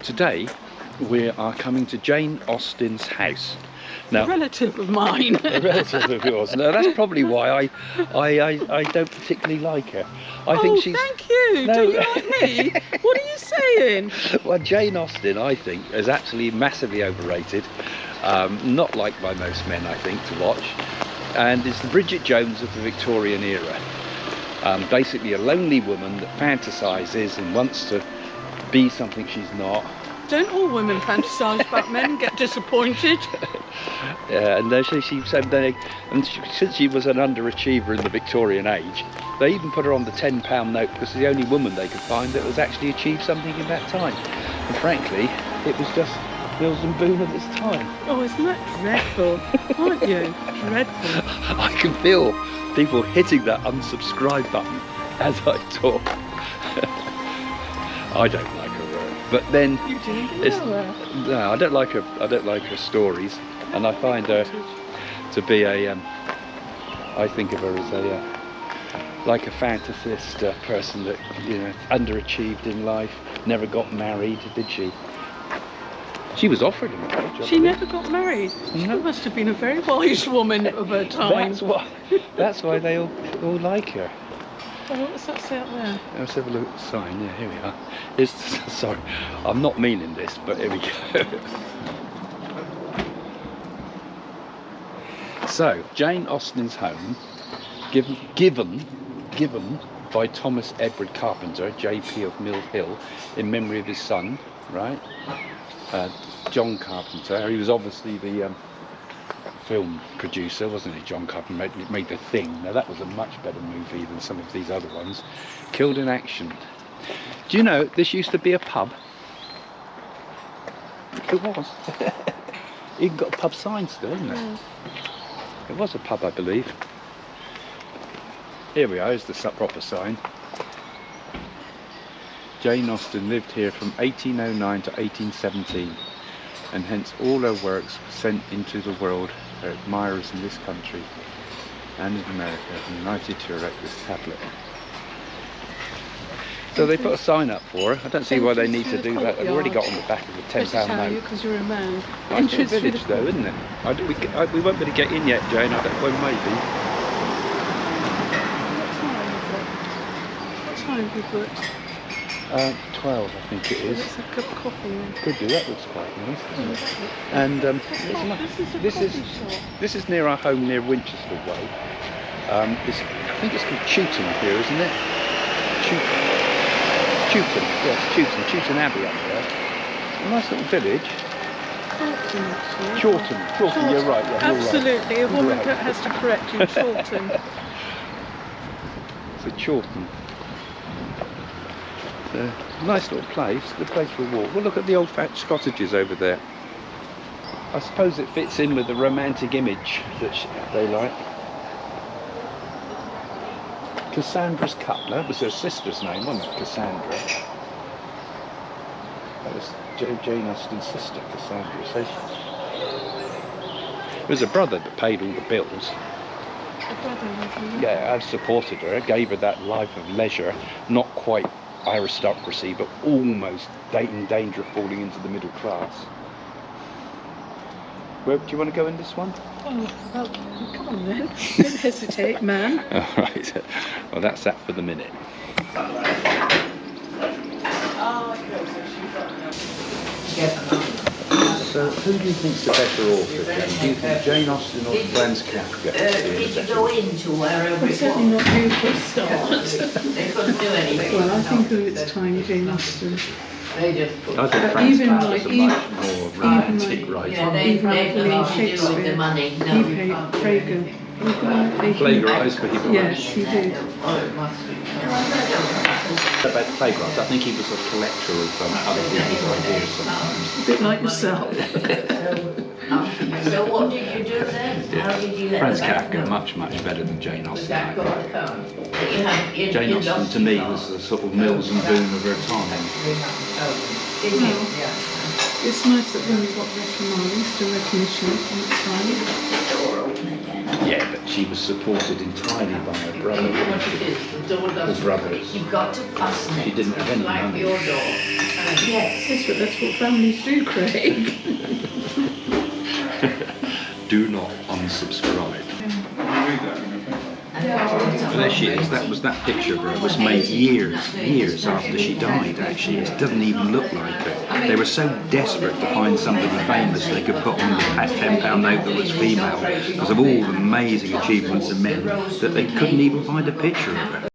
Today we are coming to Jane Austen's house. Now, a relative of mine. A relative of yours. No, that's probably why I don't particularly like her. I think she's... thank you. No. Don't you like me? What are you saying? Well, Jane Austen, I think, is actually massively overrated. Not liked by most men, I think, to watch. And is the Bridget Jones of the Victorian era. Basically a lonely woman that fantasises and wants to be something she's not. Don't all women fantasise about men and get disappointed? Yeah, and since she was an underachiever in the Victorian age, they even put her on the £10 note because it's the only woman they could find that was actually achieved something in that time. And frankly, it was just Mills and Boon of its time. Oh, isn't that dreadful? Aren't you? Dreadful. I can feel people hitting that unsubscribe button as I talk. I don't like her, but then You do? no, I don't like her. I don't like her stories, and I find her to be a. I think of her as a like a fantasist person that underachieved in life. Never got married, did she? She was offered a marriage. She never got married. She must have been a very wise woman of her time. That's why they all like her. Oh, what does that say up there? Let's have a look at the sign. Yeah, here we are. Sorry, I'm not meaning this, but here we go. So, Jane Austen's home, given by Thomas Edward Carpenter, J.P. of Mill Hill, in memory of his son, right? John Carpenter. He was obviously the film producer, wasn't he? John Carpenter made The Thing. Now that was a much better movie than some of these other ones. Killed in Action. Do you know this used to be a pub? It was. Even got a pub sign still, isn't it? Yeah. It was a pub, I believe. Here we are. Here's the proper sign. Jane Austen lived here from 1809 to 1817, and hence all her works were sent into the world. Her admirers in this country and in America are united to erect this tablet. So they put a sign up for her. I don't see why they need to do that. They've already got on the back of the £10 note. Because you're a man. Nice little village though, isn't it? We won't be able to get in yet, Jane. Well, maybe. What time have you booked? 12, I think it is. Let's have a cup of coffee then. Could do. That looks quite nice, doesn't it? And this is near our home, near Winchester Way. I think it's called Chawton here, isn't it? Chawton, yes, Chawton Abbey up there. A nice little village. Chawton, you're right. Yeah, absolutely, you're right. a woman has to correct you, Chawton. So Chawton. Nice little place, good place for a walk. Well, look at the old thatched cottages over there. I suppose it fits in with the romantic image that they like. Cassandra's Cutler was her sister's name, wasn't it? Cassandra. That was Jane Austen's sister, Cassandra. So it was a brother that paid all the bills. Yeah, I've supported her, gave her that life of leisure, not quite aristocracy, but almost in danger of falling into the middle class. Where do you want to go in this one? Oh, well, come on then. Don't hesitate, man. All right. Well, that's that for the minute. So, who do you think's the better author, Jane? Do you think Jane Austen or Franz Kafka? Did you go into wherever it Certainly was? not you for a start. They couldn't do anything. Well, I think of its time, Jane Austen. They just put... I think Franz Even Kafka's like- a much more romantic writer. Yeah, they've nothing to do with the money. He paid Prager. Plagiarised, but he was Yes, he did. Oh, it must be. about plagiarised. I think he was a collector of other people's ideas sometimes. A bit like yourself. So what did you do then? How did you let Franz that Kafka, go? much better than Jane Austen. That I got think. to come. But you had, Jane Austen to me was the sort of Mills and Boon of her time. Did you? Yeah. It's nice that women got recognised and recognition on its time. Door open again. Yeah, but she was supported entirely by her brother. What it is, the door doesn't. Or brothers. You've got to fasten it. She didn't have any like money. your door. Yes. Yes, but that's what families do, Craig. Do not unsubscribe. But there she is. That was that picture of her. It was made years after she died. Actually, it doesn't even look like her. They were so desperate to find somebody famous they could put on the £10 note that was female, because of all the amazing achievements of men, that they couldn't even find a picture of her.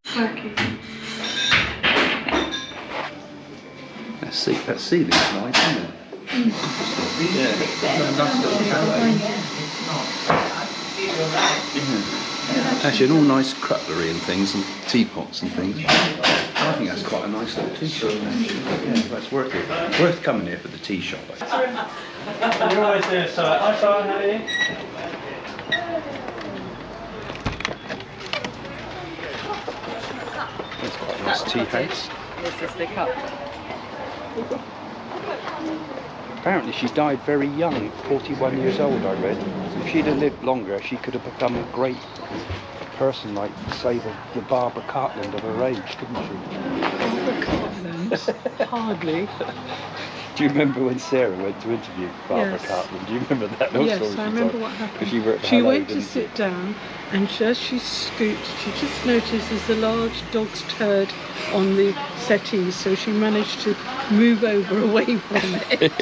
That ceiling's nice, isn't it? Actually, and all nice cutlery and things, and teapots and things. I think that's quite a nice little tea shop, actually. Yeah, that's worth coming here for the tea shop. You're always there, so hi, Simon, how are you? That's quite a nice tea house. This is the cup. Apparently she died very young, 41 years old, I read. If she'd have lived longer, she could have become a great person, like, say, the Barbara Cartland of her age, couldn't she? Cartland? Hardly. Do you remember when Sarah went to interview Barbara Yes. Cartland? Do you remember that? No Yes, story I she remember told? what happened. 'Cause she worked for She Hello, went to didn't she? sit down, and as she scooped, she just noticed there's a large dog's turd on the settee, so she managed to move over away from it.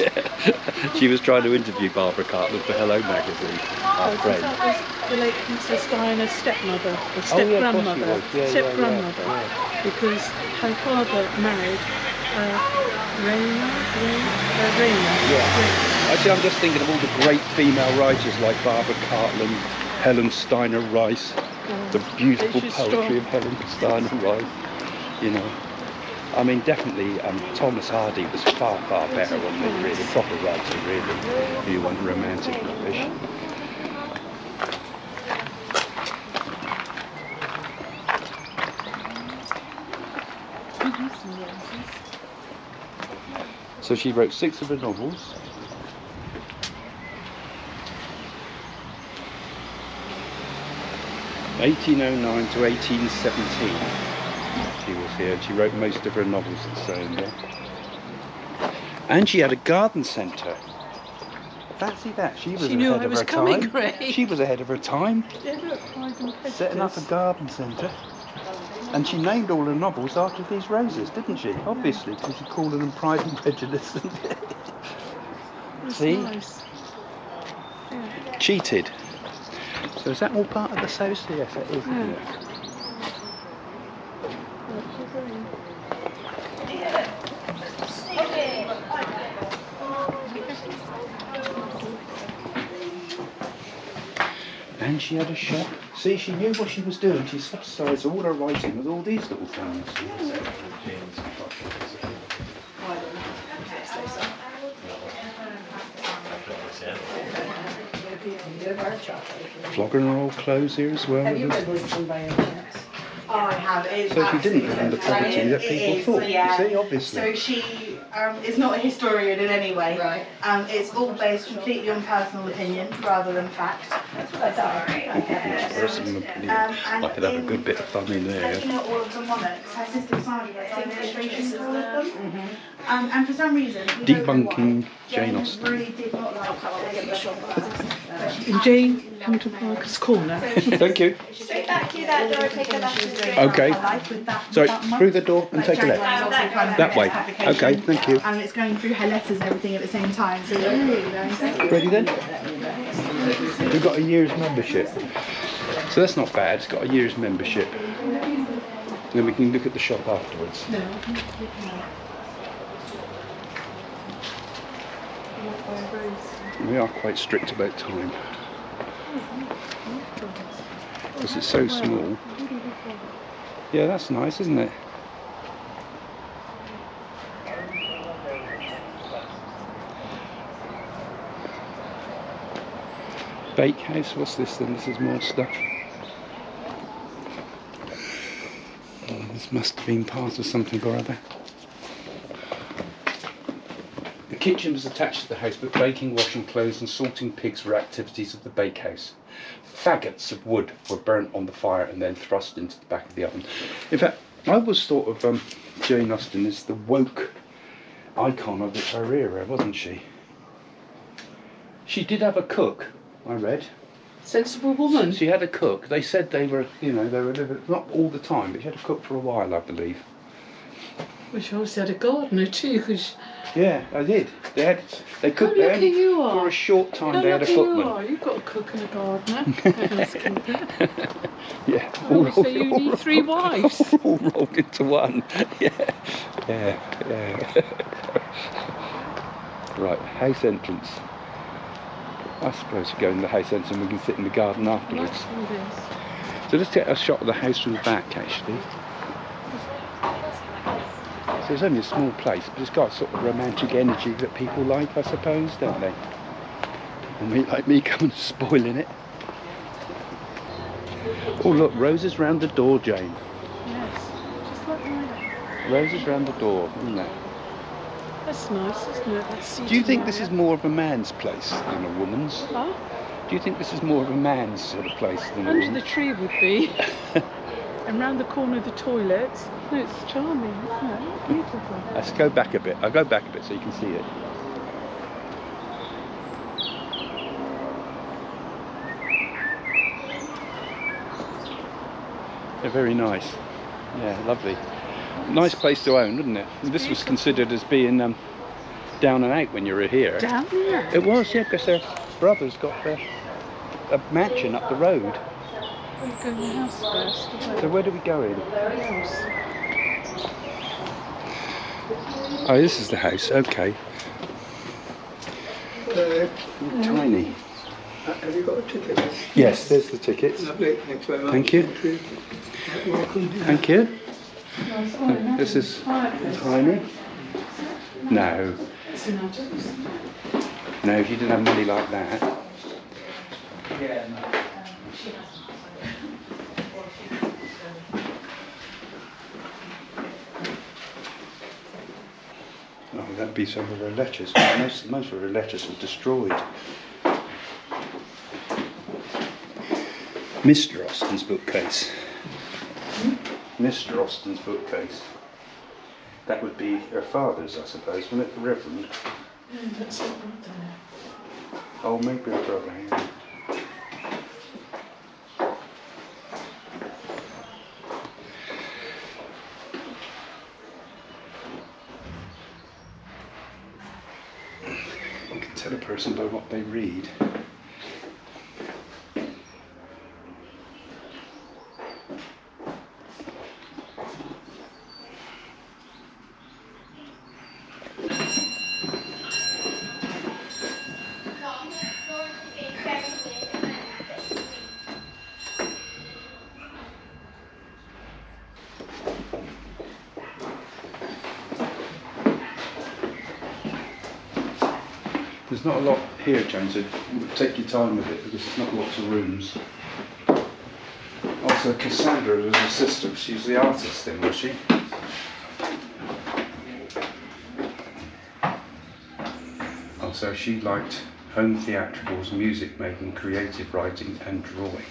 She was trying to interview Barbara Cartland for Hello magazine, our Because friend. that was the late Princess Diana's stepmother, or Oh, yeah, of course she step-grandmother, was. Yeah, step-grandmother, yeah. because her father married Raina. Yeah. Actually, I'm just thinking of all the great female writers like Barbara Cartland, Helen Steiner Rice, the beautiful She's poetry strong. of Helen Steiner Rice. You know, I mean, definitely Thomas Hardy was far better, wasn't he? Really, proper writer, really. He wasn't romantic rubbish. So she wrote 6 of her novels. (1809 to 1817). She was here, and she wrote most of her novels at Soho. And she had a garden centre. Fancy that! She was She knew ahead I of was her coming, time. Craig. She was ahead of her time, Yeah, look, Pride and setting up a Prejudice. garden centre. And she named all her novels after these roses, didn't she? Obviously, because she called them Pride and Prejudice. That's See? nice. Yeah. Cheated. So is that all part of the sauce? Yes, it is, isn't Yeah. it? And she had a shop. See, she knew what she was doing. She subsidised all her writing with all these little things. Flogging her old clothes here as well. Have you read this one by any chance? Oh, I have. It's So she didn't live in the absolutely poverty that brilliant. people It is, thought. yeah. You see, obviously. So she is not a historian in any way. Right. It's all based completely on personal opinion rather than fact. That's what I thought. Personal opinion. I could have a good bit of fun in there. Looking at all of the monarchs, her sister Sandra has taken illustrations of all of them. And for some reason, we don't know Debunking why, Jane Austen. really did not like Jane, come to Parker's Corner. Thank you. Straight back through that door, take a left. Okay. Sorry, through the door and take a left. That way. Okay, thank you. And it's going through her letters and everything at the same time. So you're really going Ready then? We've got a year's membership. So that's not bad, it's got a year's membership. Then we can look at the shop afterwards. We are quite strict about time. Because it's so small. Yeah, that's nice, isn't it? Bakehouse, what's this then? This is more stuff. Oh, this must have been part of something or other. The kitchen was attached to the house, but baking, washing clothes and salting pigs were activities of the bakehouse. Faggots of wood were burnt on the fire and then thrust into the back of the oven. In fact, I always thought of Jane Austen as the woke icon of her era, wasn't she? She did have a cook, I read. Sensible woman. She had a cook. They said they were, you know, they were living, not all the time, but she had a cook for a while, I believe. Well, she obviously had a gardener too, because... Yeah, I did. They cooked How there lucky you are. for a short time. How They had a lucky you footman. are. You've got a cook and a gardener. Yeah. Oh, so you need 3 wives. All rolled into one. Yeah. Right, house entrance. I suppose you go in the house entrance and we can sit in the garden afterwards. Let's do this. So let's get a shot of the house from the back, actually. So it's only a small place, but it's got sort of romantic energy that people like, I suppose, don't they? And me, like me, coming and spoiling it. Oh look, roses round the door, Jane. Yes, just like mine. Roses round the door, isn't it? That's nice, isn't it? That's Do you think this is more of a man's place than a woman's? Huh? Do you think this is more of a man's sort of place than a Under the woman's? tree would be. And round the corner of the toilet. No, it's charming, isn't it? Beautiful. Let's go back a bit. I'll go back a bit so you can see it. They're very nice. Yeah, lovely. Nice place to own, wouldn't it? And this was considered as being down and out when you were here. Down there? It was, yeah, because their brother's got a mansion up the road. We'll go in the house first. So where do we go in? House. Oh, this is the house, okay. Tiny. Have you got a ticket? Yes, there's the tickets. Lovely, thanks very much. Thank you. Welcome. Thank you. This is tiny. No. No, if you didn't have money like that. Yeah, no. Oh, that'd be some of her letters. Most of her letters were destroyed. Mr. Austen's bookcase. Mr. Austen's bookcase. That would be her father's, I suppose, wouldn't it? The Reverend. That's it, Oh, maybe her brother. Yeah. You can tell a person by what they read. There's not a lot here, Jane, so take your time with it because there's not lots of rooms. Also, Cassandra was her sister. She was the artist then, was she? Also, she liked home theatricals, music making, creative writing and drawing.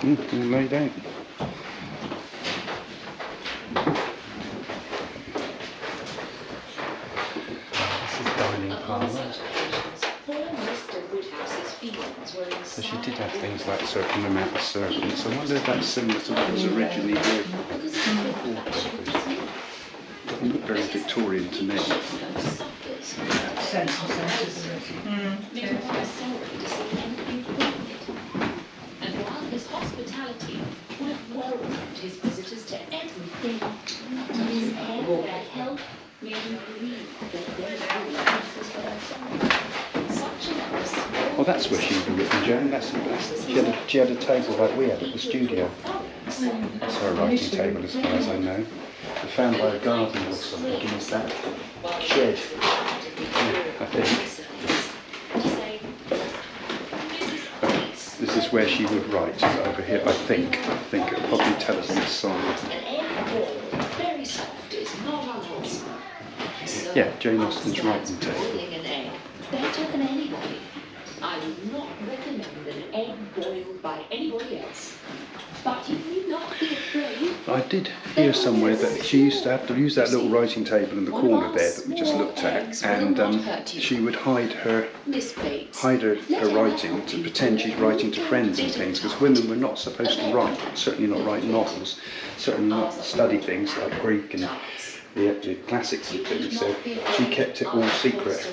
All laid out. This is dining parlour. So she did have things like certain amount of servants. I wonder if that's similar to what was originally here. Doesn't look very Victorian to me. And while his hospitality would have welcomed his visitors to everything, his air that helped made him believe that they were such an atmosphere. Well, that's where she would have written, Joan. She had a table like we had at the studio. That's her writing table, as far as I know. Found by a gardener or something in that shed, I think. where she would write, over here, I think. It'll probably tell us on the side. An egg boiled, very soft, is not unwholesome. So Yeah, Jane Austen's Austen writing adds table. boiling an egg better than anybody. I would not recommend an egg boiled by anybody else. But you need not be afraid. I did hear somewhere that she used to have to use that little writing table in the corner there that we just looked at, and she would hide her Miss Bates. her writing to pretend she's writing to friends and things, because women were not supposed to write, certainly not write novels, certainly not study things like Greek and the classics and things, so she kept it all secret,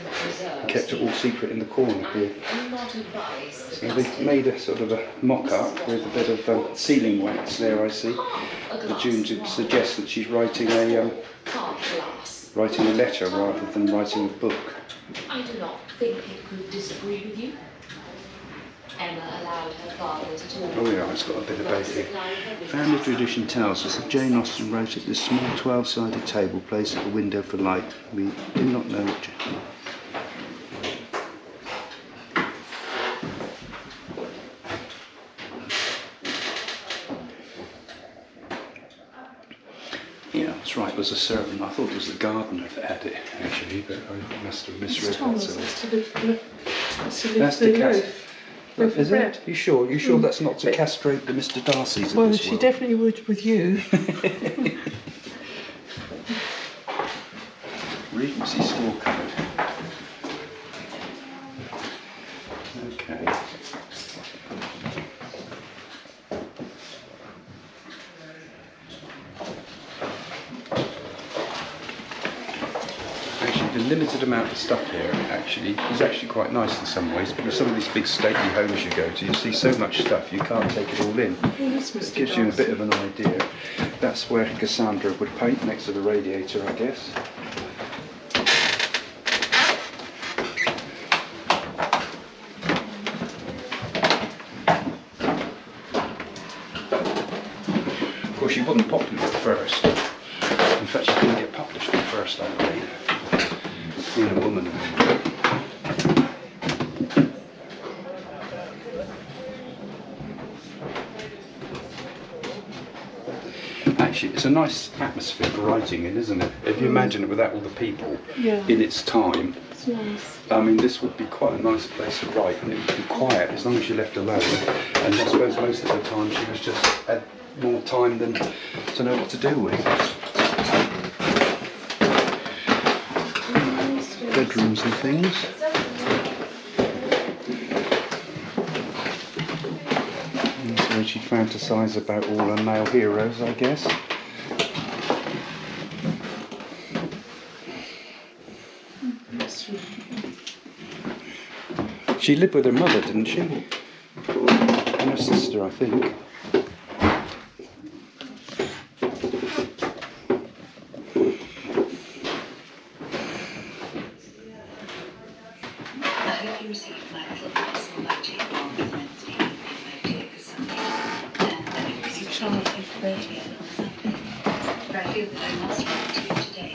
in the corner here. So they made a sort of a mock-up with a bit of sealing wax there, I see. The June suggests that she's writing a letter rather than writing a book. I do not think it could disagree with you. Emma allowed her father to talk. Oh yeah, it's got a bit about it. Family tradition tells us that Jane Austen wrote at this small 12-sided table placed at the window for light. We do not know which. Yeah, that's right, it was a servant. I thought it was the gardener that had it, actually, but I must have misread that. So. That's the cast. Is it? You sure? You sure that's not to castrate the Mr. Darcys of Well, this she world? definitely would with you. Regency scorecard. Okay. Actually, the limited amount of stuff here actually is actually quite nice in some ways, because some of these big stately homes you go to, you see so much stuff you can't take it all in. It gives you a bit of an idea. That's where Cassandra would paint, next to the radiator, I guess. Of course, she wasn't popular at first. In fact, she couldn't get published at first, I believe. Being a woman. Actually, it's a nice atmosphere for writing in, isn't it? If you imagine it without all the people in its time. It's nice. I mean, this would be quite a nice place to write, and it would be quiet as long as you're left alone. And I suppose most of the time she was just had more time than to know what to do with. Bedrooms and things. And so she'd fantasise about all her male heroes, I guess. She lived with her mother, didn't she? And her sister, I think. I hope you received my little parcel by Jane on Wednesday evening, my dear Cassandra. And I hope you received something from me on Sunday. But I feel that I must write to you today.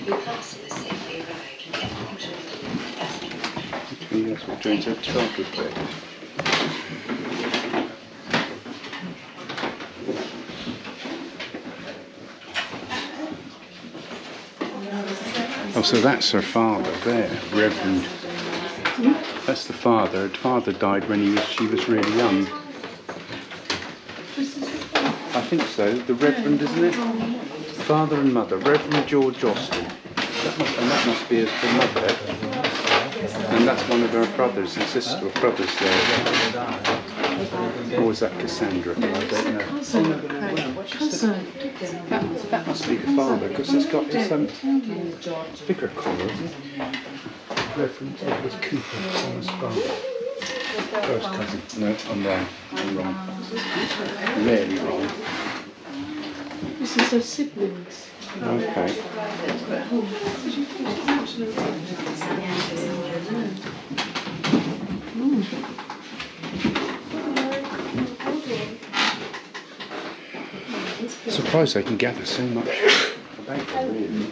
Your parcel is safely arrived and kept punctually in the basket. Okay, that's what Jane's had childhood bed. Oh, so that's her father there, Reverend. That's the father. Her father died when she was really young. I think so. The Reverend, isn't it? Father and mother. Reverend George Austen. That must be the mother. And that's one of her brothers and sister, or brothers there. Or is that Cassandra? I don't know. Cousin. That must be the father, because he's got his vicar collar, isn't it? Reverend Edward Cooper, Thomas Barber. First cousin. No, I'm wrong. I'm wrong. Really wrong. This is her siblings. Okay. Surprised I can gather so much about her, really.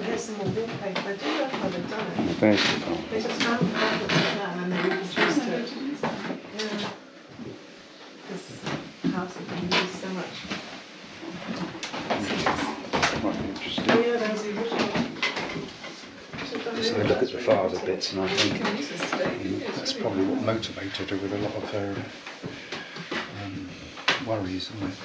get some more wallpaper. I do love how they've done it. There's the file. They just found the fabric like that and then they reproduced it. Yeah. This house has been used so much. Might be interesting. Oh yeah, there's the original. So I look at the father bits and I think that's probably what motivated her with a lot of her worries, isn't it?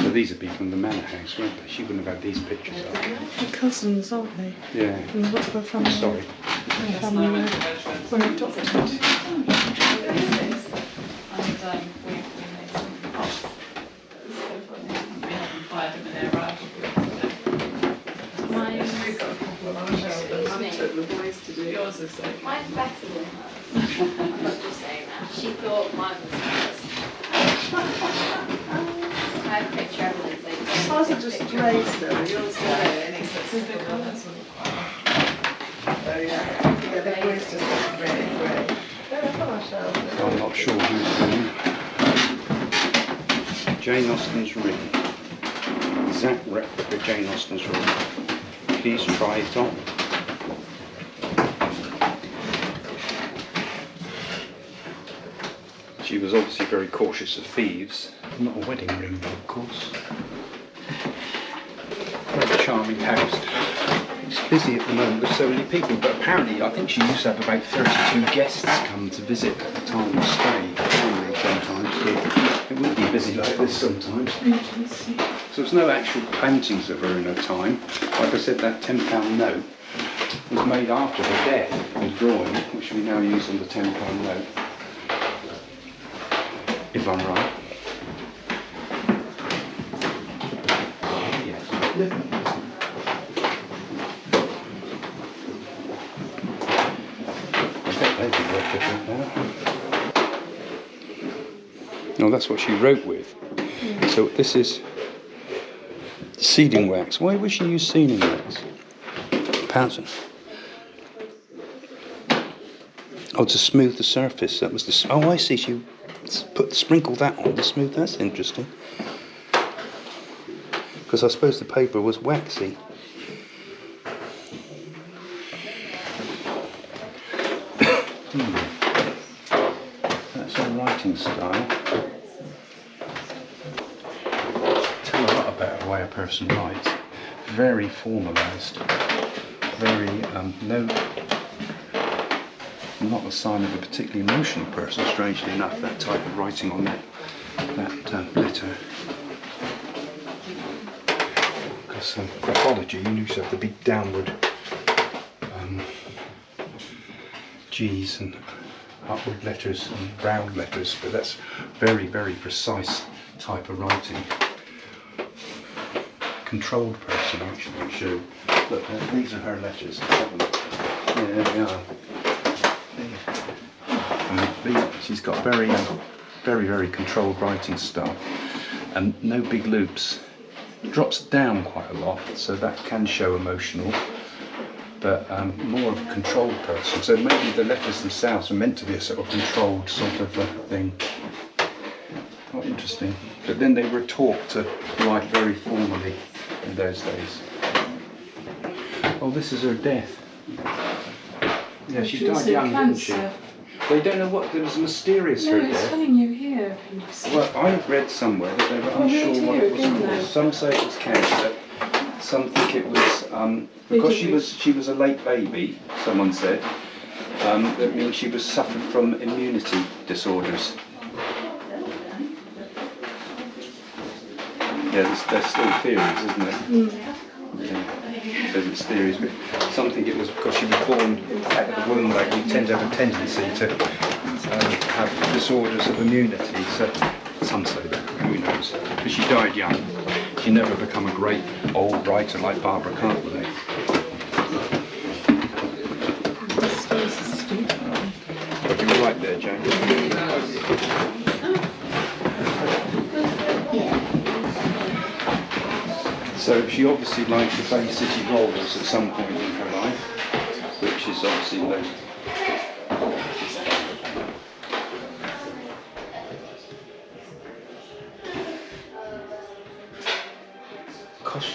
So these would be from the manor house, wouldn't they? She wouldn't have had these pictures up. The cousins, aren't they? Yeah. And what's their family? Sorry. Their family were adopted. Yours is so. Mine's better than hers. I'm not just saying that. She thought mine was hers. I have picture evidence. Ours are just grey still, yours are grey, and it's the colours. Oh yeah, yeah, the grey's just grey. They're up on our shelves. I'm not sure who's doing. Jane Austen's ring. Exact replica Jane Austen's ring. Please try it on. She was obviously very cautious of thieves. Not a wedding ring, though, of course. Very charming house. It's busy at the moment with so many people, but apparently I think she used to have about 32 guests come to visit at the time of stay. Family sometimes, so it would be busy like this sometimes. So there's no actual paintings of her in her time. Like I said, that £10 note was made after her death, the drawing, which we now use on the £10 note. If I'm right. Yes. I bet they'd be worth it now. Oh, that's what she wrote with. So this is sealing wax. Why would she use sealing wax? PATRON. Oh, to smooth the surface. That was the. Oh, I see. She sprinkle that on to smooth. That's interesting. Because I suppose the paper was waxy. That's her writing style. Tell a lot about the way a person writes. Very formalised. Very not a sign of a particularly emotional person, strangely enough, that type of writing on that letter. Because graphology, you used to have the big downward G's and upward letters and round letters, but that's very, very precise type of writing. Controlled person, actually, show. Look, these are her letters. Yeah, there they are. She's got very, very controlled writing style, and no big loops. Drops down quite a lot, so that can show emotional, but more of a controlled person. So maybe the letters themselves are meant to be a sort of controlled sort of thing. Quite interesting. But then they were taught to write very formally in those days. Oh, this is her death. Yeah, she died young, didn't she? They don't know what, there was mysterious her No, it's death. telling you here. Well, I read somewhere that they were unsure what it was called. Some say it was cancer, some think it was, because she was a late baby, someone said, that means she was suffered from immunity disorders. Yeah, there's still theories, isn't there? Yeah. There's theories, but some think it was because she was born at the womb, like we tend to have a tendency to have disorders of immunity, so some say that, who knows. But she died young. She never become a great old writer like Barbara Cartwright. But you were right there, Jane. So she obviously liked the Bay City rollers at some point in her life, which is obviously the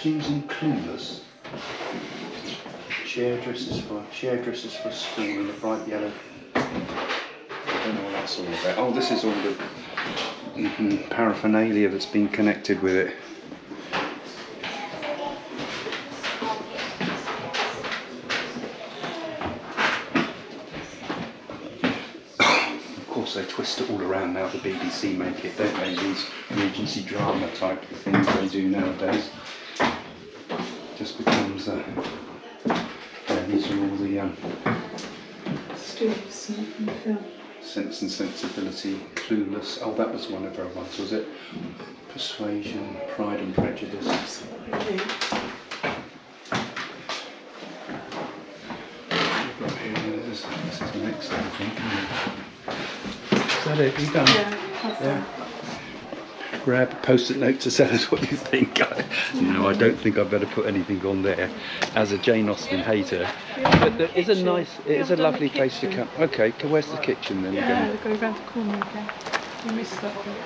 Costumes in Clueless. Chair dresses for school in a bright yellow. I don't know what that's all about. Oh, this is all the paraphernalia that's been connected with it. Of course, they twist it all around now. The BBC make it, don't they? These Regency drama type of things they do nowadays. Just becomes. These are all the Students from the film. Sense and Sensibility, Clueless. Oh, that was one of her ones, was it? Persuasion, Pride and Prejudice. Really? This is the next thing, I think, isn't it? Is that it? You done? Yeah. Grab a post-it note to tell us what you think. No, I don't think I'd better put anything on there as a Jane Austen hater. But there is a nice, it is a lovely place to come. Okay, where's the kitchen then again? Yeah, go around the corner again. You missed that one.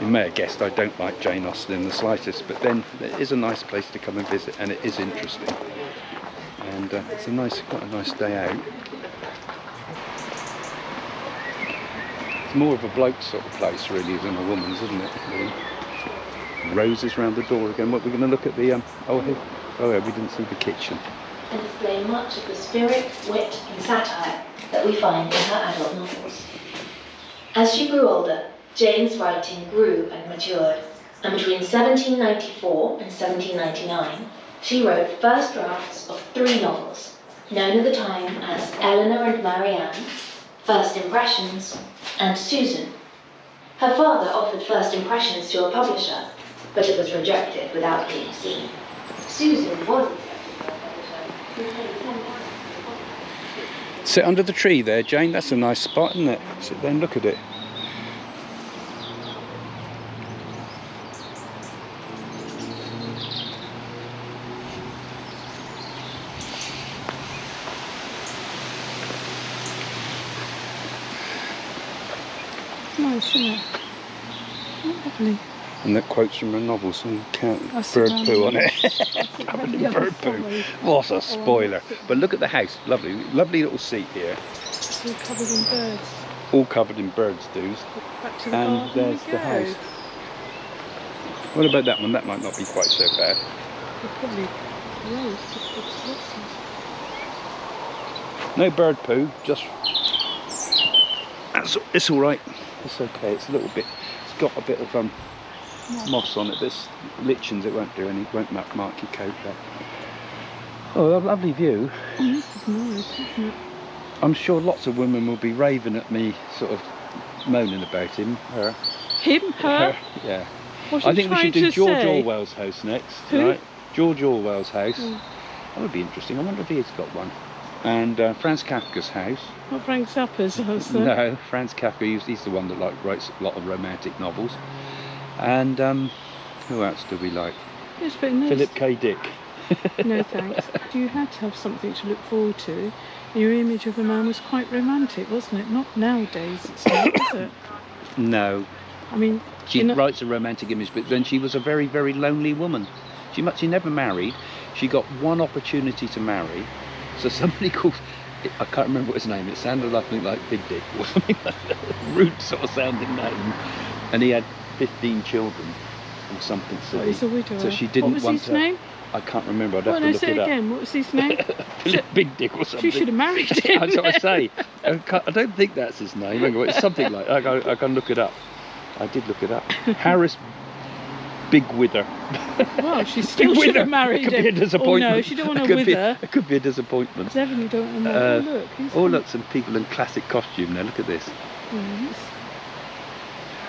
You may have guessed I don't like Jane Austen in the slightest, but then it is a nice place to come and visit, and it is interesting. And it's quite a nice day out. It's more of a bloke sort of place really than a woman's, isn't it? Really? Roses round the door again. What we're going to look at the yeah, we didn't see the kitchen. And display much of the spirit, wit and satire that we find in her adult novels. As she grew older, Jane's writing grew and matured, and between 1794 and 1799, she wrote first drafts of 3 novels, known at the time as Eleanor and Marianne, First Impressions, and Susan. Her father offered First Impressions to a publisher, but it was rejected without being seen. Susan was accepted by a publisher who paid £10. Sit under the tree there, Jane. That's a nice spot, isn't it? Sit there and look at it. Nice, isn't it? Lovely. And that quotes from a novel, some That's bird around poo on here. it. Covered in bird poo. What a spoiler. But look at the house. Lovely little seat here. It's all covered in birds. All covered in birds' doos. Back to the And garden there's we the go. house. What about that one? That might not be quite so bad. They're probably rows. No bird poo, just... It's all right. It's okay. It's a little bit... It's got a bit of moss on it. There's lichens. It won't do any. Won't mark your coat there. Oh, a lovely view. This is nice, isn't it? I'm sure lots of women will be raving at me, sort of moaning about him. Her. Him? Her? Yeah. What's I he think we should trying do to George say? Orwell's house next. Who? Right? George Orwell's house. Mm. That would be interesting. I wonder if he's got one. And Franz Kafka's house. Not Frank Zappa's house, though. No, Franz Kafka, he's the one that writes a lot of romantic novels. And who else do we like? It's a bit nice. Philip K. Dick. No thanks. You had to have something to look forward to. Your image of a man was quite romantic, wasn't it? Not nowadays, it's not, is it? No. I mean, She writes a romantic image, but then she was a very, very lonely woman. She never married. She got one opportunity to marry. So somebody called, I can't remember what his name, it sounded like Big Dick or something like that. Rude sort of sounding name. And he had 15 children or something silly. he's a widower. So she didn't what was want his to. name? I can't remember, I'd have Well, to no, look say it it up. again. What was his name? Philip Big Dick or something. She should have married him. That's what I say. I don't think that's his name. Hang on, it's something like I can look it up. I did look it up. Harris Big Wither. Well, she still should have married It could him. be a disappointment. Oh no, she don't want to wither. It could be a disappointment. Devin, you don't want to look. Oh look, some people in classic costume now. Look at this. Nice.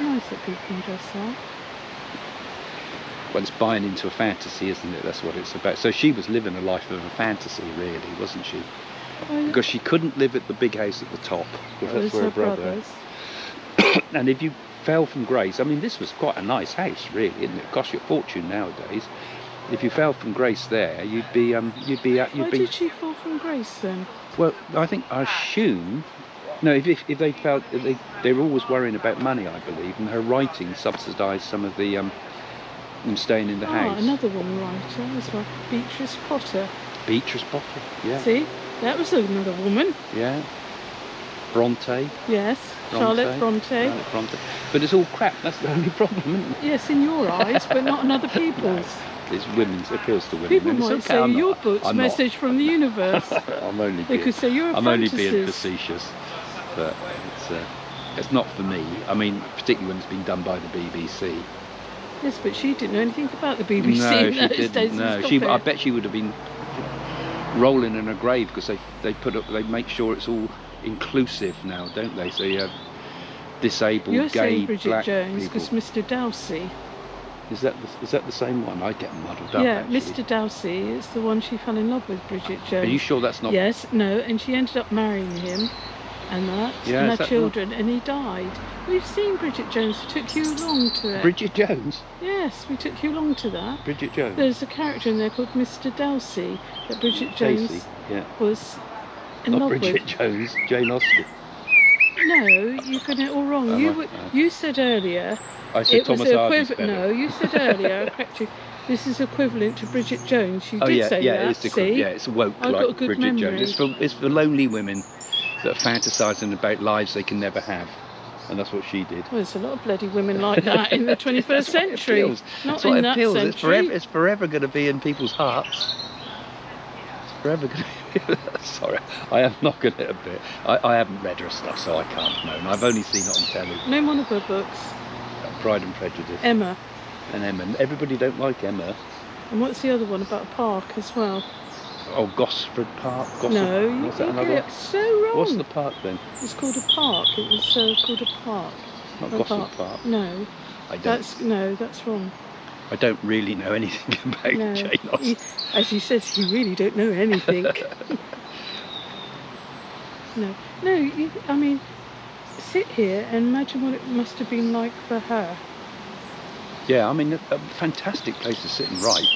Nice that people can dress up. Well, it's buying into a fantasy, isn't it? That's what it's about. So she was living a life of a fantasy, really, wasn't she? Well, Because she couldn't live at the big house at the top, because that's where her brother. And if you fell from grace, I mean, this was quite a nice house, really, isn't it? It costs you a fortune nowadays. If you fell from grace there, you'd be. Why did she fall from grace then? Well, I assume. No, if they felt they were always worrying about money, I believe, and her writing subsidised some of the them staying in the Ah, house. another woman writer as well. Beatrice Potter. Beatrice Potter, yeah. See, that was another woman. Yeah. Bronte. Yes, Charlotte Bronte. Charlotte Bronte. But it's all crap, that's the only problem, isn't it? Yes, in your eyes, but not in other people's. It's women's, it appeals to women. People and it's might okay, say I'm your not- book's I'm not. message from the universe. I'm only They being, could say you're a I'm only being fantasist. facetious, but it's not for me. I mean, particularly when it's been done by the BBC. Yes, but she didn't know anything about the BBC No, in she those didn't. days. No, Stop she. it. I bet she would have been rolling in her grave because they make sure it's all inclusive now, don't they? So you have disabled, You're gay, saying Bridget black Jones people. because Mr. Dowsey. Is that the same one? I get muddled up. Yeah, actually. Mr. Dowsey is the one she fell in love with, Bridget Jones. Are you sure that's not? Yes, no, and she ended up marrying him and that, Yeah, and is had that children, and he died. We've seen Bridget Jones. It took you long to it. Bridget Jones. Yes, we took you long to that. Bridget Jones. There's a character in there called Mr. Dowsey that Bridget Jones Casey. Yeah. was in Not love Bridget with. Jones. Jane Austen. No, you're getting it all wrong. Am I? You said earlier I said it was Thomas Hardy's equivalent. better. No, you said earlier. I correct you. This is equivalent to Bridget Jones. You Oh did yeah, say yeah, that. it's See? yeah, it's woke I've like got a good Bridget memory. Jones. It's for lonely women that are fantasising about lives they can never have, and that's what she did. Well, there's a lot of bloody women like that in the 21st That's what it century. appeals. Not That's what in it that appeals. century. It's forever going to be in people's hearts. It's forever going to be. Sorry, I am knocking it a bit. I haven't read her stuff, so I can't moan. I've only seen it on telly. Name one of her books. Pride and Prejudice. Emma. And Emma. Everybody don't like Emma. And what's the other one about a park as well? Oh, Gosford Park. No, you What's that get another it one? so wrong. What's the park then? It's called a park. It was called a park. Not A Gosford Park. No, I don't. that's wrong. I don't really know anything about No, Jane Austen. as he says, you really don't know anything. No. I mean, sit here and imagine what it must have been like for her. Yeah, I mean, a fantastic place to sit and write.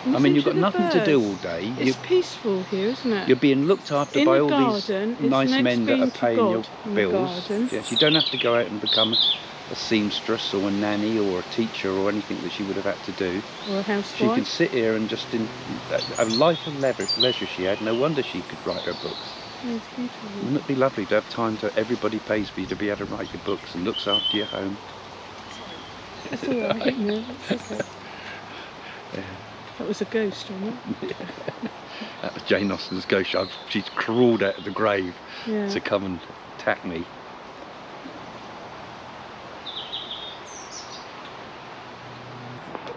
I Listen mean, you've to got the nothing to do all birds. day. It's peaceful here, isn't it? You're being looked after In by the all garden, these it's nice next men that being are to paying your God in the bills. garden. Yes, you don't have to go out and become a seamstress or a nanny or a teacher or anything that she would have had to do. Or a She housewife. could sit here and just in a life of leisure she had. No wonder she could write her books. Yeah, it's beautiful. Wouldn't it be lovely to have time to everybody pays for you to be able to write your books and looks after your home? It's all right, no, it's okay. Yeah. That was a ghost, wasn't it? That was Jane Austen's ghost. She's crawled out of the grave Yeah. to come and attack me.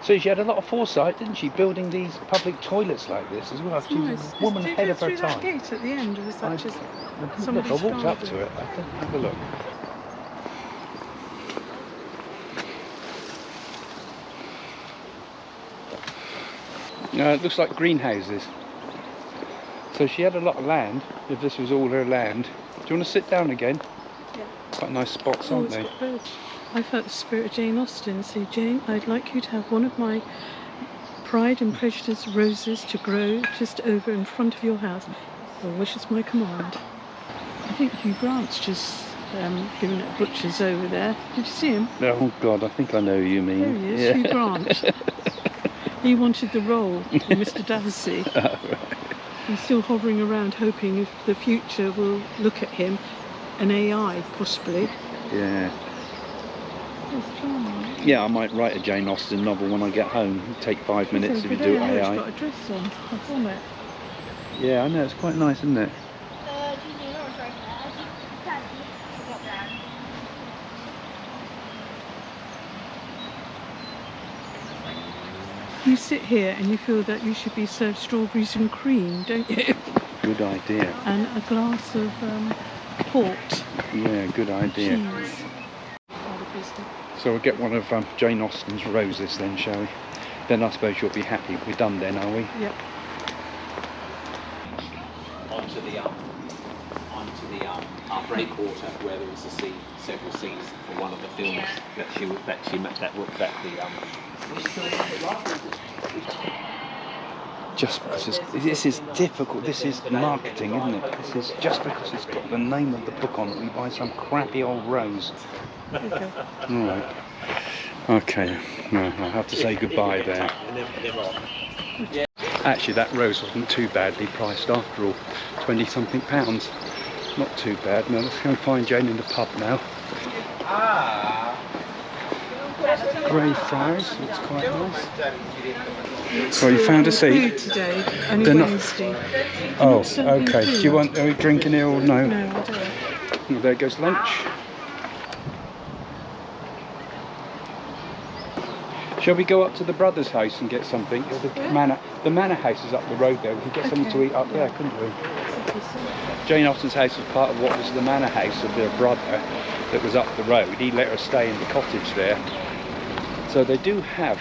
So she had a lot of foresight, didn't she, building these public toilets like this as well. She was Nice. a woman Did you ahead go of her through that time. gate at the end, or was that just Look, I somebody's walked up garden? to it. I can have a look. It looks like greenhouses. So she had a lot of land, if this was all her land. Do you want to sit down again? Yeah. Quite nice spots, Oh, aren't it's they? got birds. I felt the spirit of Jane Austen. Say, Jane, I'd like you to have one of my Pride and Prejudice roses to grow just over in front of your house. Your wish is my command. I think Hugh Grant's just given it a butcher's over there. Did you see him? Oh God, I think I know who you mean. There he is, Yeah. Hugh Grant. He wanted the role of Mr. Darcy. He's still hovering around hoping if the future will look at him, an AI possibly. Yeah. It's charming. Yeah, I might write a Jane Austen novel when I get home. It'll take 5 minutes if you do it He's AI. got a dress on. I saw it. Yeah, I know, it's quite nice, isn't it? You sit here and you feel that you should be served strawberries and cream, don't you? Good idea. And a glass of port, Yeah, good idea. cheese. Out of business. So we'll get one of Jane Austen's roses then, shall we? Then I suppose you'll be happy. We're done then, are we? Yep. onto the our breakwater where there was a scene, several scenes for one of the films that she just because this is difficult. This is marketing, isn't it? This is just because it's got the name of the book on it. We buy some crappy old rose. There you go. All right. Okay. No, I'll have to say goodbye there. Actually, that rose wasn't too badly priced after all. 20-something pounds. Not too bad. Now let's go and find Jane in the pub now. Grey flowers. Looks quite nice. Well, you found a seat. Food today, only They're not- Wednesday. Oh, serving okay. Do you food. want? Are we drinking here or no? No, I don't. Well, there goes lunch. Shall we go up to the brother's house and get something? Or the manor house is up the road there. We could get something to eat up there, couldn't we? Jane Austen's house was part of what was the manor house of their brother that was up the road. He let her stay in the cottage there. So they do have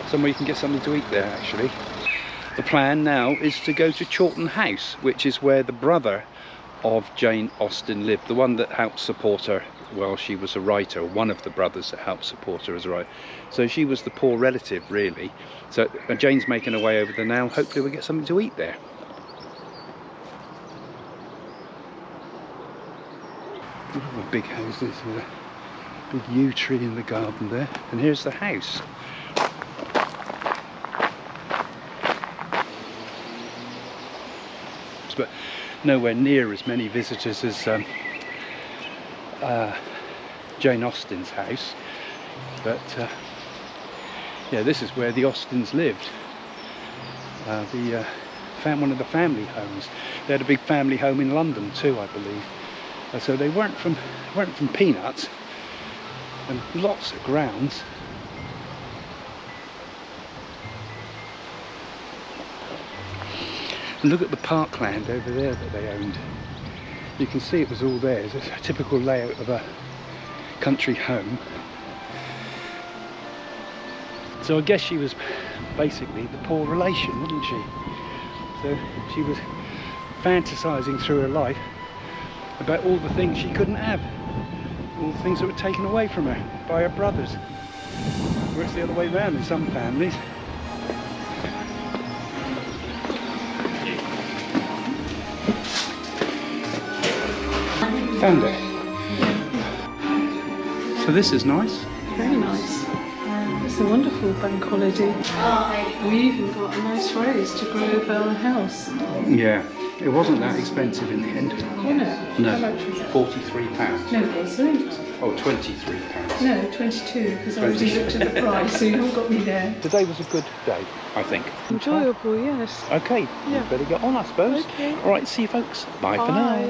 somewhere you can get something to eat there, actually. The plan now is to go to Chawton House, which is where the brother of Jane Austen lived, the one that helped support her while she was a writer, one of the brothers that helped support her as a writer. So she was the poor relative, really. So Jane's making her way over there now. Hopefully we'll get something to eat there. Look at the big houses with a big yew tree in the garden there. And here's the house. But nowhere near as many visitors as Jane Austen's house. But yeah, this is where the Austens lived. One of the family homes. They had a big family home in London too, I believe. So they weren't from peanuts, and lots of grounds. And look at the parkland over there that they owned. You can see it was all theirs. It's a typical layout of a country home. So I guess she was basically the poor relation, wasn't she? So she was fantasising through her life about all the things she couldn't have, all the things that were taken away from her by her brothers. Or it's the other way around in some families. Found it. So this is nice. Very nice. It's a wonderful bank holiday. We even got a nice rose to grow over our house. Yeah, it wasn't that expensive in the end. Oh no. No, How much was it? £43. No, it wasn't. Oh, £23. No, 22, because I already looked at the price, so you haven't got me there. Today was a good day, I think. Enjoyable, yes. Okay, Yeah. better get on, I suppose. Okay. All right, see you folks. Bye for Bye. now.